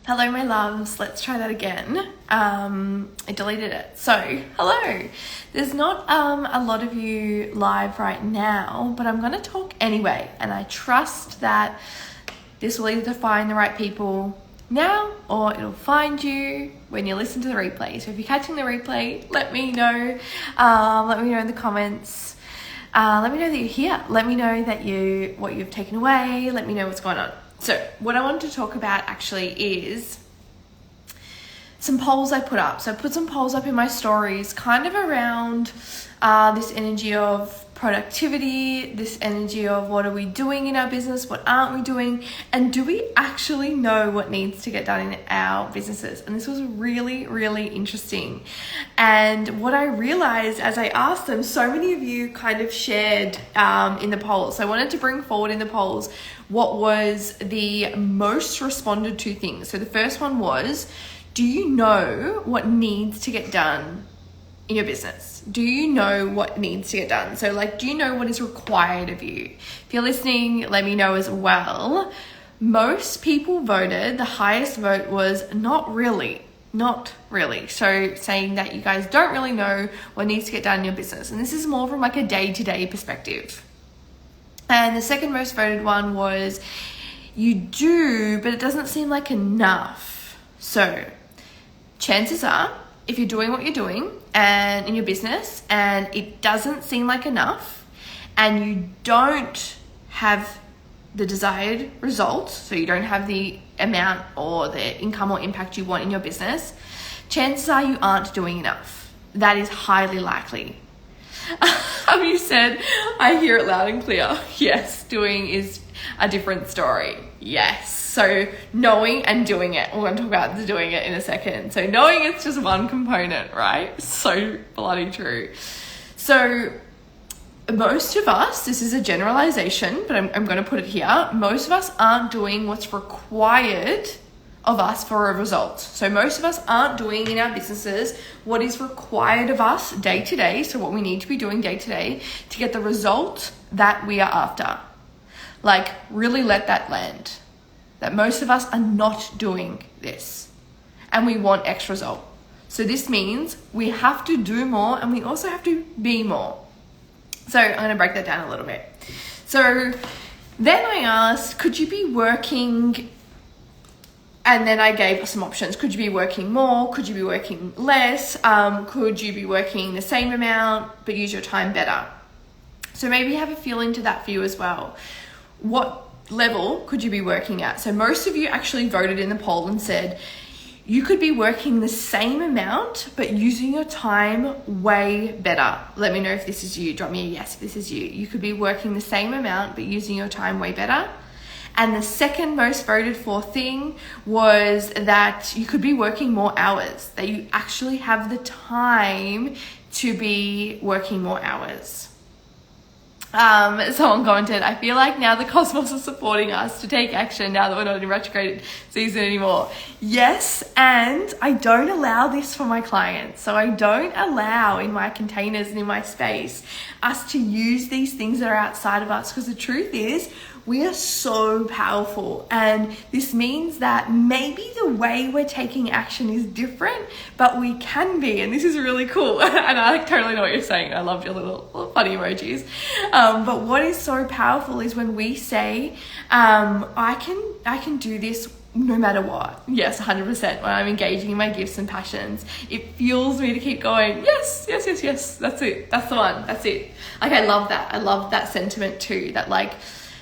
Hello, my loves. Let's try that again. I deleted it. So, hello. There's not a lot of you live right now, but I'm going to talk anyway. And I trust that this will either find the right people now or it'll find you when you listen to the replay. So if you're catching the replay, let me know. Let me know in the comments. Let me know that you're here. Let me know that what you've taken away. Let me know what's going on. So what I wanted to talk about actually is some polls I put up. So I put some polls up in my stories kind of around this energy of productivity, this energy of what are we doing in our business, what aren't we doing, and do we actually know what needs to get done in our businesses? And this was really, really interesting. And what I realized as I asked them, so many of you kind of shared in the polls. So I wanted to bring forward in the polls what was the most responded to things. So the first one was, do you know what needs to get done in your business? Do you know what needs to get done? So do you know what is required of you? If you're listening, let me know as well. Most people voted, the highest vote was not really. So saying that you guys don't really know what needs to get done in your business. And this is more from a day-to-day perspective. And the second most voted one was, you do, but it doesn't seem like enough. So chances are, if you're doing what you're doing and in your business and it doesn't seem like enough and you don't have the desired results, so you don't have the amount or the income or impact you want in your business, chances are you aren't doing enough. That is highly likely. You said, I hear it loud and clear. Yes, doing is a different story. Yes. So knowing and doing it. We're going to talk about the doing it in a second. So knowing it's just one component, right? So bloody true. So most of us, this is a generalization, but I'm going to put it here. Most of us aren't doing what's required of us for a result. So most of us aren't doing in our businesses what is required of us day to day. So what we need to be doing day to day to get the result that we are after. Really let that land. That most of us are not doing this and we want X result. So this means we have to do more and we also have to be more. So I'm going to break that down a little bit. So then I asked, could you be working? And then I gave some options. Could you be working more? Could you be working less? Could you be working the same amount but use your time better? So maybe have a feel into that for you as well. What level could you be working at? So most of you actually voted in the poll and said you could be working the same amount but using your time way better. Let me know if this is you. Drop me a yes if this is you. You could be working the same amount but using your time way better. And the second most voted for thing was that you could be working more hours, that you actually have the time to be working more hours. Someone commented, I feel like now the cosmos is supporting us to take action now that we're not in retrograde season anymore. Yes, and I don't allow this for my clients. So I don't allow in my containers and in my space us to use these things that are outside of us, because the truth is we are so powerful, and this means that maybe the way we're taking action is different, but we can be, and this is really cool. And I totally know what you're saying. I love your little funny emojis. But what is so powerful is when we say, I can do this no matter what. Yes, 100%. When I'm engaging in my gifts and passions, it fuels me to keep going. Yes. That's it. That's the one. That's it. I love that. I love that sentiment too. That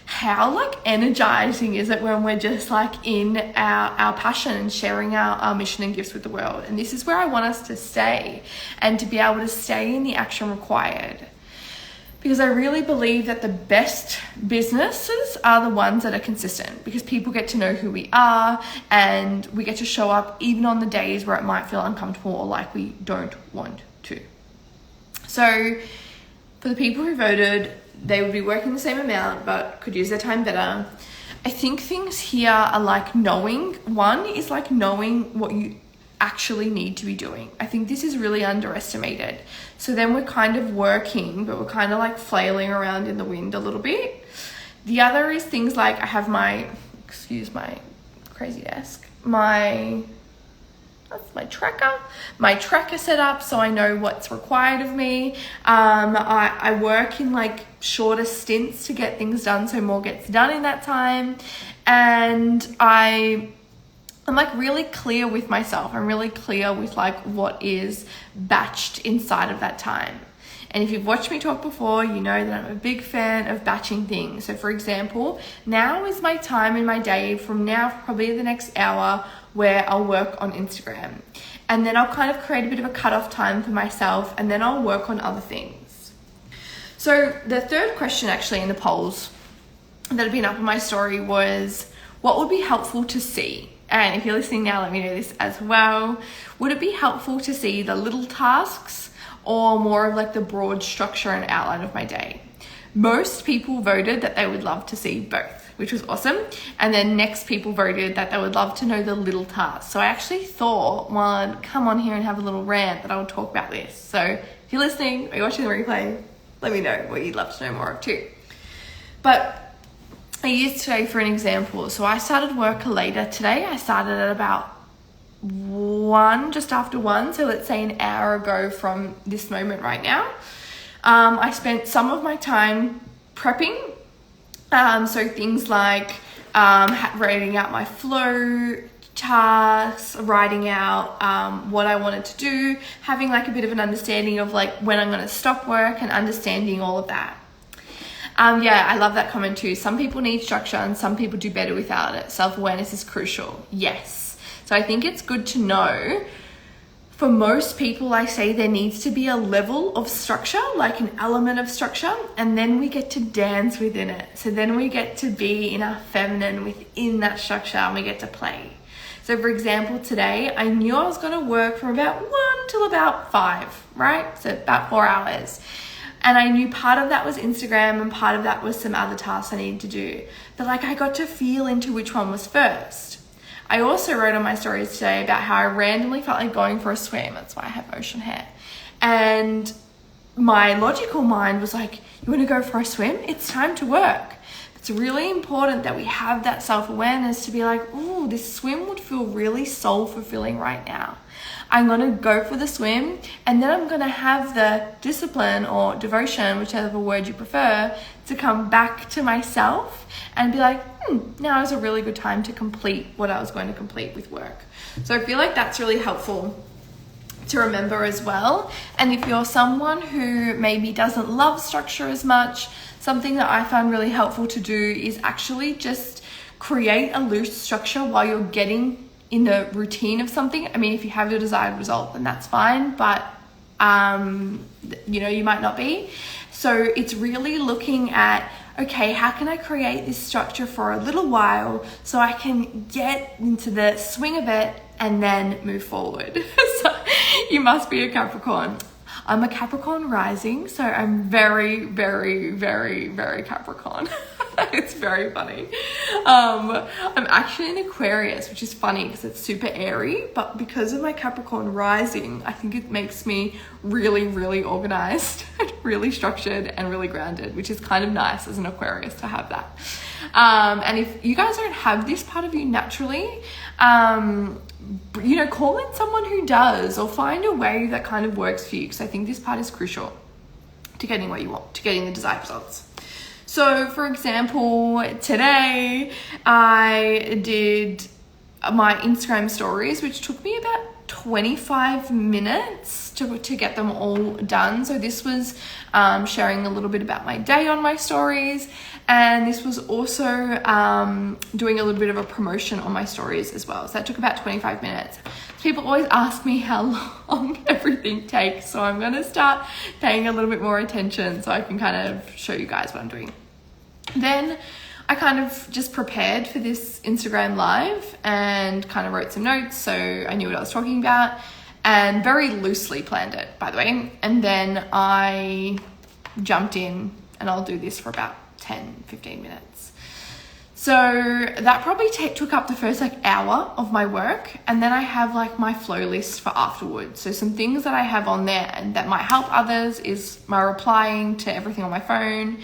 how energizing is it when we're just in our passion and sharing our mission and gifts with the world. And this is where I want us to stay, and to be able to stay in the action required. Because I really believe that the best businesses are the ones that are consistent, because people get to know who we are and we get to show up even on the days where it might feel uncomfortable or like we don't want to. So for the people who voted, they would be working the same amount but could use their time better. I think things here are knowing. One is knowing what you actually need to be doing. I think this is really underestimated. So then we're kind of working, but we're kind of flailing around in the wind a little bit. The other is things I have excuse my crazy desk. that's my tracker set up so I know what's required of me. I work in like shorter stints to get things done so more gets done in that time. And I'm like really clear with myself. I'm really clear with like what is batched inside of that time. And if you've watched me talk before, you know that I'm a big fan of batching things. So for example, now is my time in my day from now for probably the next hour where I'll work on Instagram. And then I'll kind of create a bit of a cutoff time for myself, and then I'll work on other things. So the third question actually in the polls that have been up on my story was, what would be helpful to see? And if you're listening now, let me know this as well. Would it be helpful to see the little tasks or more of like the broad structure and outline of my day? Most people voted that they would love to see both, which was awesome. And then next people voted that they would love to know the little tasks. So I actually thought, well, I'd come on here and have a little rant that I would talk about this. So if you're listening or you're watching the replay, let me know what you'd love to know more of too. But I used today for an example. So I started work later today. I started at about 1, just after 1. So let's say an hour ago from this moment right now. I spent some of my time prepping. So things like writing out my flow tasks, writing out what I wanted to do, having like a bit of an understanding of like when I'm going to stop work and understanding all of that. Yeah, I love that comment too. Some people need structure and some people do better without it. Self-awareness is crucial. Yes. So I think it's good to know. For most people, I say there needs to be a level of structure, like an element of structure, and then we get to dance within it. So then we get to be in our feminine within that structure and we get to play. So for example, today I knew I was going to work from about 1 till about 5, right? So about 4 hours. And I knew part of that was Instagram and part of that was some other tasks I needed to do. But like I got to feel into which one was first. I also wrote on my stories today about how I randomly felt like going for a swim. That's why I have ocean hair. And my logical mind was like, you want to go for a swim? It's time to work. It's really important that we have that self-awareness to be like, oh, this swim would feel really soul fulfilling right now. I'm going to go for the swim, and then I'm going to have the discipline or devotion, whichever word you prefer, to come back to myself and be like, now is a really good time to complete what I was going to complete with work. So I feel like that's really helpful to remember as well. And if you're someone who maybe doesn't love structure as much, something that I found really helpful to do is actually just create a loose structure while you're getting in the routine of something. I mean, if you have your desired result, then that's fine, but you might not be. So it's really looking at, okay, how can I create this structure for a little while so I can get into the swing of it and then move forward. So you must be a Capricorn. I'm a Capricorn rising, so I'm very, very, very, very Capricorn. It's very funny. I'm actually an Aquarius, which is funny because it's super airy, but because of my Capricorn rising, I think it makes me really, really organized, really structured and really grounded, which is kind of nice as an Aquarius to have that. And if you guys don't have this part of you naturally, call in someone who does, or find a way that kind of works for you, because I think this part is crucial to getting what you want, to getting the desired results. So for example, today I did my Instagram stories, which took me about 25 minutes to get them all done. So this was sharing a little bit about my day on my stories, and this was also doing a little bit of a promotion on my stories as well. So that took about 25 minutes. People always ask me how long everything takes, so I'm gonna start paying a little bit more attention so I can kind of show you guys what I'm doing. Then I kind of just prepared for this Instagram live and kind of wrote some notes so I knew what I was talking about, and very loosely planned it, by the way. And then I jumped in, and I'll do this for about 10-15 minutes. So that probably took up the first hour of my work, and then I have my flow list for afterwards. So some things that I have on there and that might help others is my replying to everything on my phone,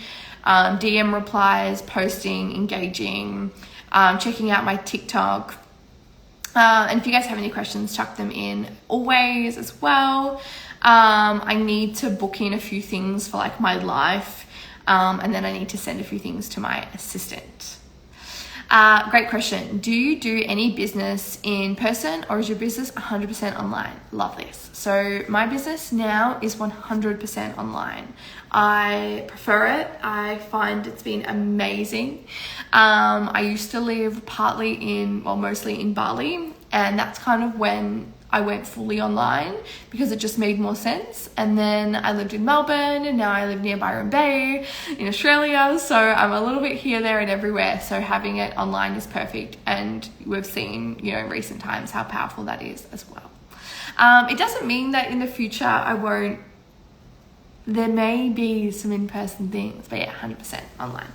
DM replies, posting, engaging, checking out my TikTok, And if you guys have any questions, chuck them in always as well. I need to book in a few things for like my life, and then I need to send a few things to my assistant. Great question. Do you do any business in person, or is your business 100% online? Love this. So my business now is 100% online. I prefer it. I find it's been amazing. I used to live mostly in Bali, and that's kind of when I went fully online because it just made more sense. And then I lived in Melbourne, and now I live near Byron Bay in Australia. So I'm a little bit here, there, and everywhere. So having it online is perfect. And we've seen, in recent times how powerful that is as well. It doesn't mean that in the future there may be some in-person things, but yeah, 100% online.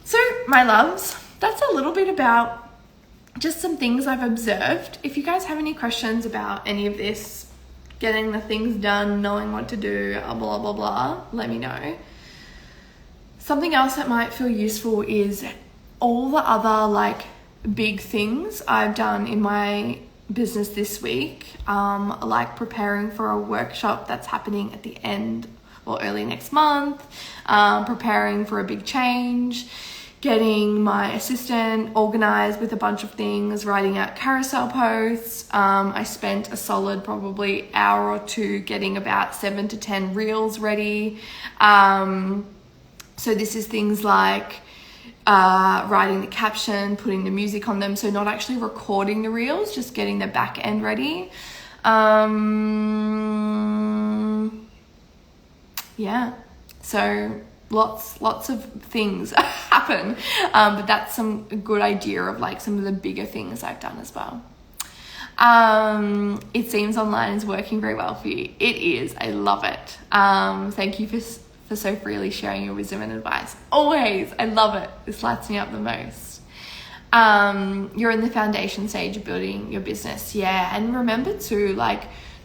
So my loves, that's a little bit about just some things I've observed. If you guys have any questions about any of this, getting the things done, knowing what to do, blah, blah, blah, let me know. Something else that might feel useful is all the other big things I've done in my business this week, like preparing for a workshop that's happening at the end or early next month, preparing for a big change, getting my assistant organized with a bunch of things, writing out carousel posts. I spent a solid probably hour or two getting about 7 to 10 reels ready. So this is things like writing the caption, putting the music on them. So not actually recording the reels, just getting the back end ready. Yeah, so lots of things happen, but that's some good idea of some of the bigger things I've done as well. It seems online is working very well for you. It is. I love it. Thank you for so freely sharing your wisdom and advice. Always. I love it. This lights me up the most. You're in the foundation stage of building your business. Yeah. And remember too,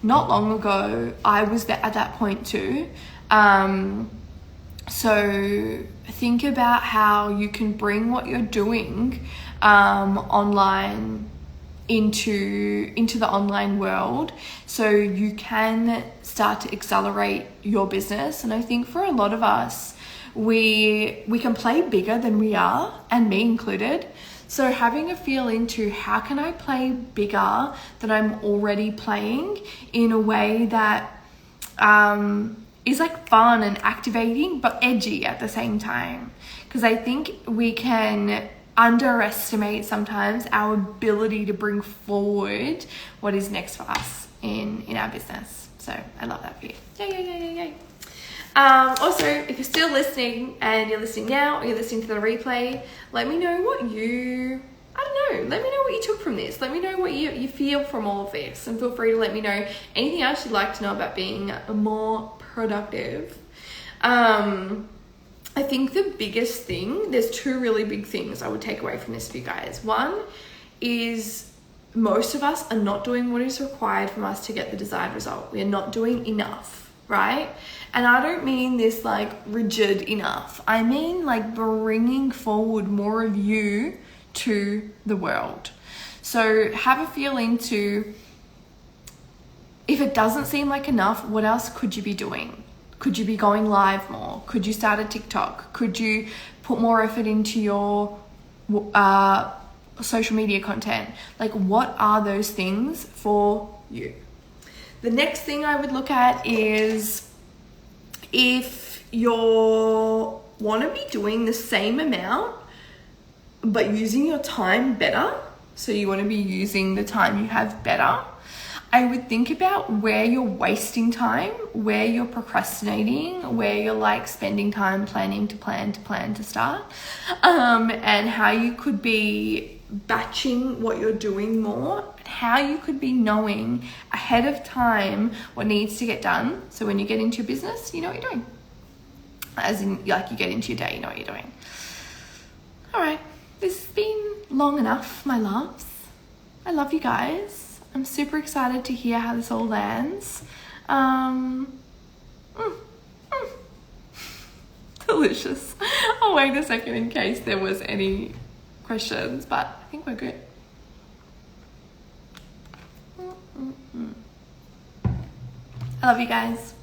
not long ago, I was at that point too. So think about how you can bring what you're doing online into the online world, so you can start to accelerate your business. And I think for a lot of us, we can play bigger than we are, and me included. So having a feel into how can I play bigger than I'm already playing in a way that is fun and activating, but edgy at the same time. Because I think we can underestimate sometimes our ability to bring forward what is next for us in our business. So I love that for you. Yay. Also, if you're still listening and you're listening now, or you're listening to the replay, let me know what you took from this. Let me know what you feel from all of this, and feel free to let me know anything else you'd like to know about being more productive. I think the biggest thing, there's two really big things I would take away from this for you guys. One is most of us are not doing what is required from us to get the desired result. We are not doing enough, right? And I don't mean this rigid enough. I mean bringing forward more of you to the world. So have a feel into, if it doesn't seem like enough, what else could you be doing? Could you be going live more? Could you start a TikTok? Could you put more effort into your social media content? What are those things for you? The next thing I would look at is if you want to be doing the same amount but using your time better, so you want to be using the time you have better, I would think about where you're wasting time, where you're procrastinating, where you're spending time planning to plan to start, and how you could be batching what you're doing more, and how you could be knowing ahead of time what needs to get done. So when you get into your business, you know what you're doing. As in, you get into your day, you know what you're doing. All right, this has been long enough, my loves. I love you guys. I'm super excited to hear how this all lands. Delicious. I'll wait a second in case there was any questions, but I think we're good. I love you guys.